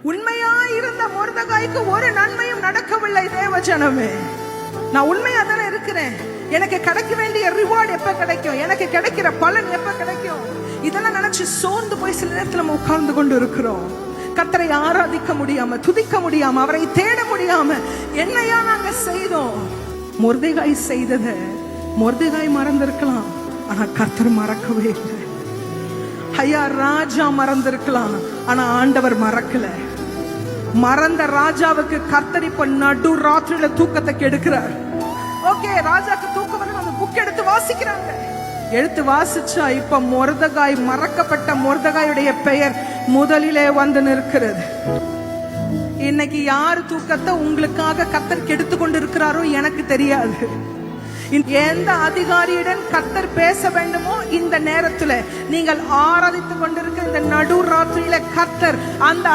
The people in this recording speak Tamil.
உண்மையாயிருந்த மொர்தெகாய்க்கு ஒரு நன்மையும் நடக்கவில்லை. தேவ ஜனமே, நான் உண்மையா தானே இருக்கிறேன். எனக்கு கிடைக்க வேண்டிய ரிவார்டு எப்ப கிடைக்கும், எனக்கு கிடைக்கிற பலன் எப்ப கிடைக்கும், இதெல்லாம் நினைச்சு சோர்ந்து போய் சில நேரத்தில் நம்ம உட்கார்ந்து கொண்டு இருக்கிறோம். கர்த்தரை ஆராதிக்க முடியாம, துதிக்க முடியாம, அவரை தேட முடியாம என்னையா நாங்க செய்தோம். மொர்தெகாய் செய்தத மொர்தெகாய் மறந்திருக்கலாம், ஆனா கர்த்தர் மறக்கவே இல்லை. ஐயா, ராஜா மறந்திருக்கலாம், ஆனா ஆண்டவர் மறக்கல. மறந்த ராஜாவுக்கு கர்த்தர் இப்ப நடு ராத்திரியில தூக்கத்தை கெடுக்கிறார். ஓகே, ராஜாக்கு தூக்கம் வந்து அந்த புக் எடுத்து வாசிக்கிறாங்க. எடுத்து வாசிச்சா இப்ப மொர்தெகாய், மறக்கப்பட்ட மொர்தெகாயுடைய பெயர் முதலிலே வந்து நிற்கிறது. இன்னைக்கு யார் தூக்கத்தை உங்களுக்காக கர்த்தர் கெடுத்து கொண்டு இருக்கிறாரோ எனக்கு தெரியாது. எந்த அதிகாரியுடன் கர்த்தர் பேச வேண்டுமோ இந்த நேரத்துல நீங்கள் ஆராதித்துக் கொண்டிருக்க இந்த நடு ராத்திரியில கர்த்தர் அந்த